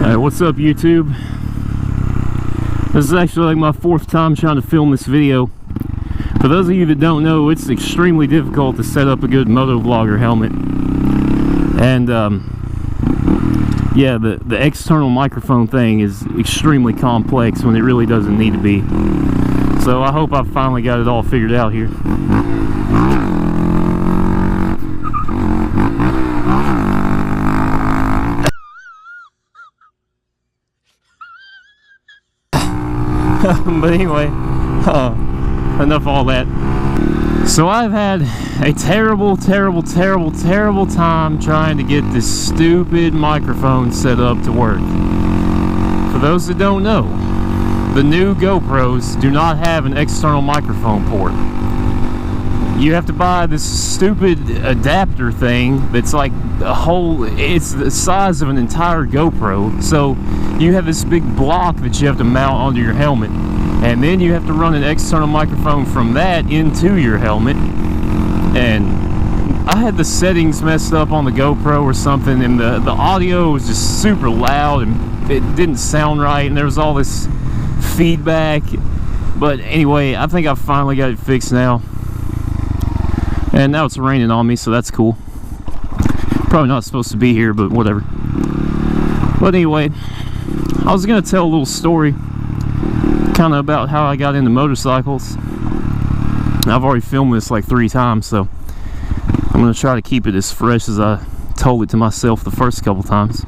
Alright, what's up YouTube? This is actually like my fourth time trying to film this video. For those of you that don't know, it's extremely difficult to set up a good motovlogger helmet. And yeah, the external microphone thing is extremely complex when it really doesn't need to be. So I hope I've finally got it all figured out here. But anyway, enough of all that. So I've had a terrible time trying to get this stupid microphone set up to work. For those that don't know, the new GoPros do not have an external microphone port. You have to buy this stupid adapter thing that's like a whole, it's the size of an entire GoPro. So you have this big block that you have to mount onto your helmet, and then you have to run an external microphone from that into your helmet. And I had the settings messed up on the GoPro or something, and the audio was just super loud and it didn't sound right, and there was all this feedback. But anyway, I think I finally got it fixed now. And now it's raining on me, so that's cool. Probably not supposed to be here, but whatever. But anyway, I was going to tell a little story kind of about how I got into motorcycles. I've already filmed this like 3 times, so I'm going to try to keep it as fresh as I told it to myself the first couple times.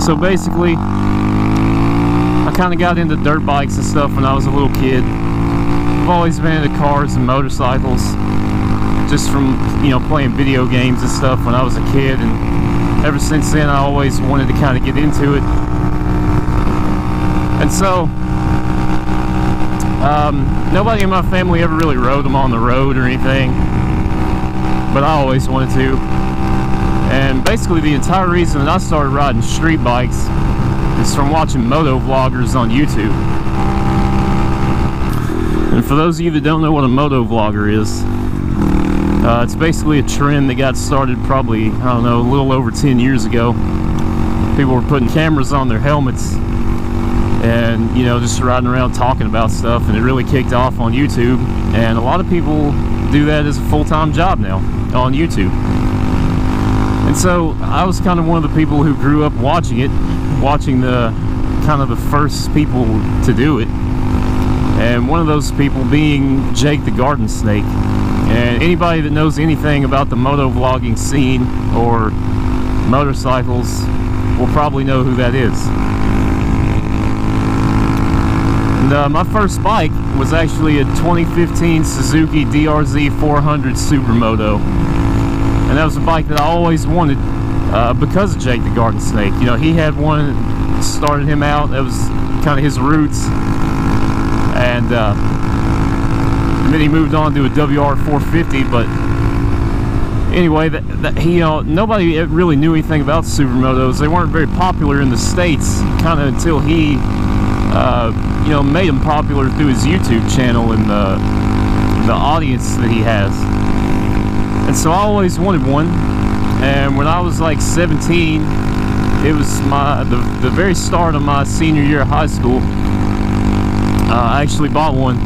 So basically, I kind of got into dirt bikes and stuff when I was a little kid. I've always been into cars and motorcycles, just from, you know, playing video games and stuff when I was a kid, and ever since then I always wanted to kind of get into it. And so nobody in my family ever really rode them on the road or anything, but I always wanted to. And basically the entire reason that I started riding street bikes is from watching motovloggers on YouTube. And for those of you that don't know what a motovlogger is, it's basically a trend that got started probably, I don't know, a little over 10 years ago. People were putting cameras on their helmets and, you know, just riding around talking about stuff, and it really kicked off on YouTube. And a lot of people do that as a full-time job now on YouTube. And so I was kind of one of the people who grew up watching it, watching the kind of the first people to do it. And one of those people being Jake the Garden Snake. And anybody that knows anything about the motovlogging scene or motorcycles will probably know who that is. And my first bike was actually a 2015 Suzuki DRZ 400 Supermoto. And that was a bike that I always wanted because of Jake the Garden Snake. You know, he had one that started him out. That was kind of his roots. And then he moved on to a WR 450. But anyway, he, nobody really knew anything about supermotos. They weren't very popular in the States, kind of until he, you know, made them popular through his YouTube channel and the audience that he has. And so I always wanted one. And when I was like 17, it was the very start of my senior year of high school. I actually bought one,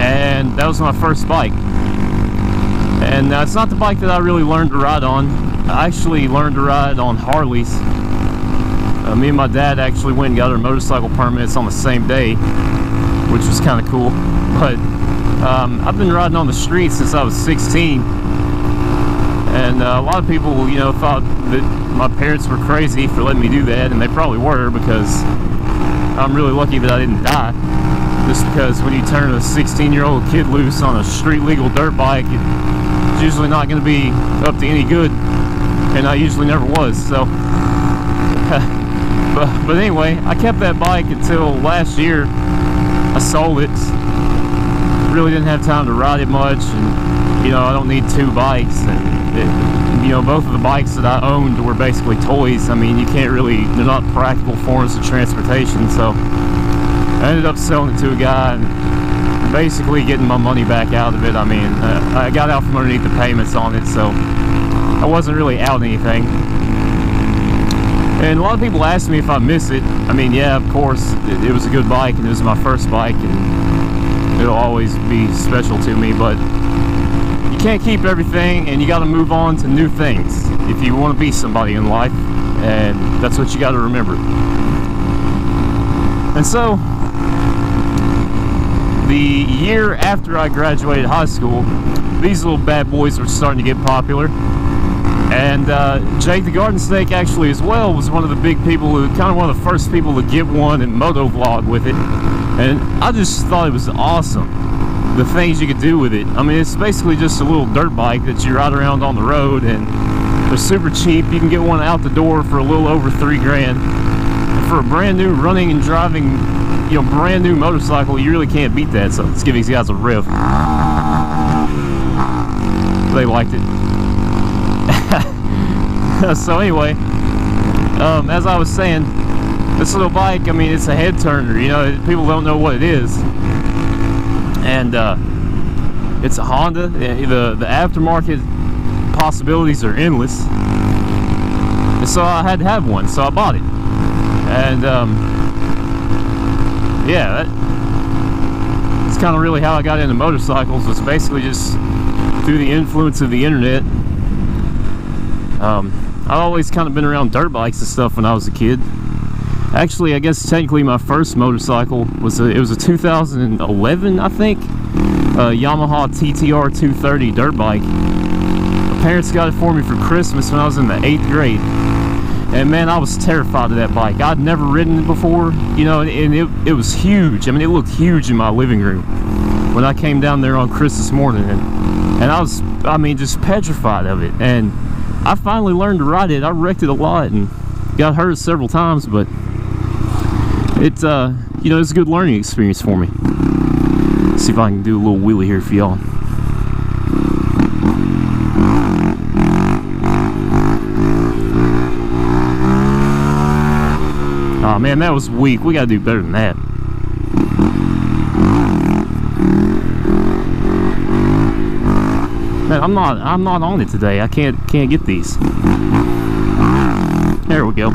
and that was my first bike. And it's not the bike that I really learned to ride on. I actually learned to ride on Harleys. Me and my dad actually went and got our motorcycle permits on the same day, which was kind of cool. But I've been riding on the streets since I was 16, and a lot of people, you know, thought that my parents were crazy for letting me do that, and they probably were, because I'm really lucky that I didn't die. Just because when you turn a 16-year-old kid loose on a street legal dirt bike, it's usually not going to be up to any good, and I usually never was. So but anyway, I kept that bike until last year. I sold it. Really didn't have time to ride it much, and, you know, I don't need 2 bikes. And you know, both of the bikes that I owned were basically toys. I mean, you can't really, they're not practical forms of transportation. So I ended up selling it to a guy and basically getting my money back out of it. I mean, I got out from underneath the payments on it, so I wasn't really out anything. And a lot of people ask me if I miss it. I mean, yeah, of course, it was a good bike, and it was my first bike, and it'll always be special to me, but you can't keep everything, and you got to move on to new things if you want to be somebody in life, and that's what you got to remember. And so, the year after I graduated high school, these little bad boys were starting to get popular. And Jake the Garden Snake actually as well was one of the big people who, kind of one of the first people to get one and Motovlog with it. And I just thought it was awesome, the things you could do with it. I mean, it's basically just a little dirt bike that you ride around on the road, and they're super cheap. You can get one out the door for a little over $3 grand. And for a brand new running and driving, you know, brand new motorcycle, you really can't beat that. So let's give these guys a riff. They liked it. So anyway, as I was saying, this little bike, I mean, it's a head turner. You know, people don't know what it is. And it's a Honda. The aftermarket possibilities are endless. And so I had to have one, so I bought it. And yeah, that's kind of really how I got into motorcycles. It's basically just through the influence of the internet. I've always kind of been around dirt bikes and stuff when I was a kid. Actually, I guess technically my first motorcycle was it was a 2011, I think, Yamaha TTR 230 dirt bike. My parents got it for me for Christmas when I was in the 8th grade. And man, I was terrified of that bike. I'd never ridden it before, you know, and it was huge. I mean, it looked huge in my living room when I came down there on Christmas morning. And I was, I mean, just petrified of it. And I finally learned to ride it. I wrecked it a lot and got hurt several times, but it's you know, it's a good learning experience for me. Let's see if I can do a little wheelie here for y'all. Oh man, that was weak. We gotta do better than that. Man, I'm not on it today. I can't get these. There we go.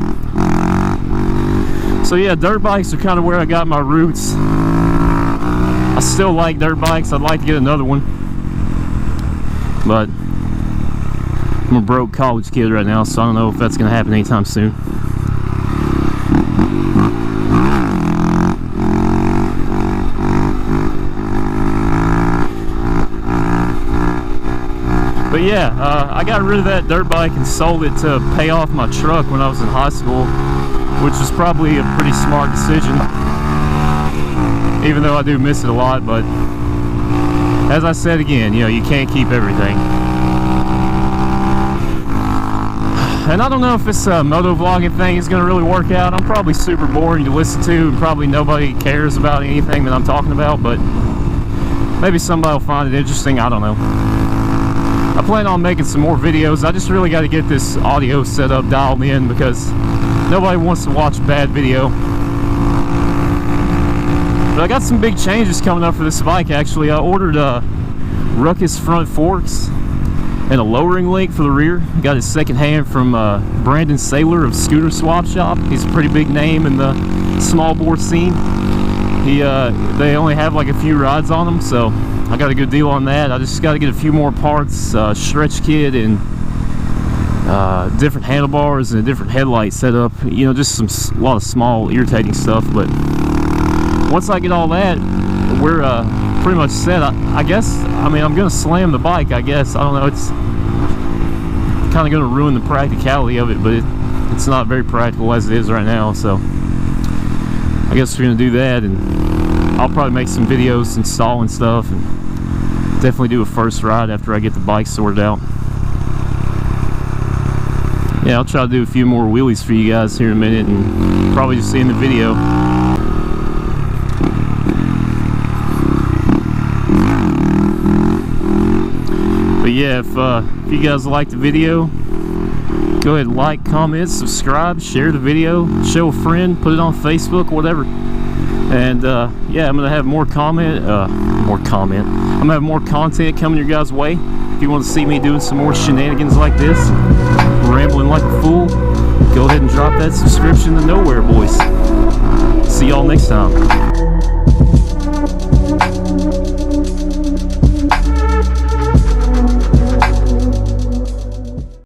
So yeah, dirt bikes are kind of where I got my roots. I still like dirt bikes. I'd like to get another one, but I'm a broke college kid right now, so I don't know if that's gonna happen anytime soon. But yeah, I got rid of that dirt bike and sold it to pay off my truck when I was in high school, which was probably a pretty smart decision, even though I do miss it a lot. But as I said again, you know, you can't keep everything. And I don't know if this motovlogging thing is going to really work out. I'm probably super boring to listen to, and probably nobody cares about anything that I'm talking about, but maybe somebody will find it interesting. I don't know. I plan on making some more videos. I just really got to get this audio set up, dialed in, because nobody wants to watch bad video. But I got some big changes coming up for this bike, actually. I ordered Ruckus front forks and a lowering link for the rear. I got it secondhand from Brandon Saylor of Scooter Swap Shop. He's a pretty big name in the small bore scene. They only have like a few rides on them, so I got a good deal on that. I just got to get a few more parts, stretch kit, and different handlebars and a different headlight set up. You know, just a lot of small irritating stuff. But once I get all that, we're pretty much set. I guess, I mean, I'm gonna slam the bike, I guess. I don't know, it's kind of gonna ruin the practicality of it, but it's not very practical as it is right now. So I guess we're gonna do that, and I'll probably make some videos installing stuff, and definitely do a first ride after I get the bike sorted out. Yeah, I'll try to do a few more wheelies for you guys here in a minute, and probably just see in the video. But yeah, if you guys like the video, go ahead and like, comment, subscribe, share the video, show a friend, put it on Facebook, whatever. And yeah, I'm gonna have more content coming your guys' way. If you want to see me doing some more shenanigans like this, rambling like a fool, go ahead and drop that subscription to Nowhere Boys. See y'all next time.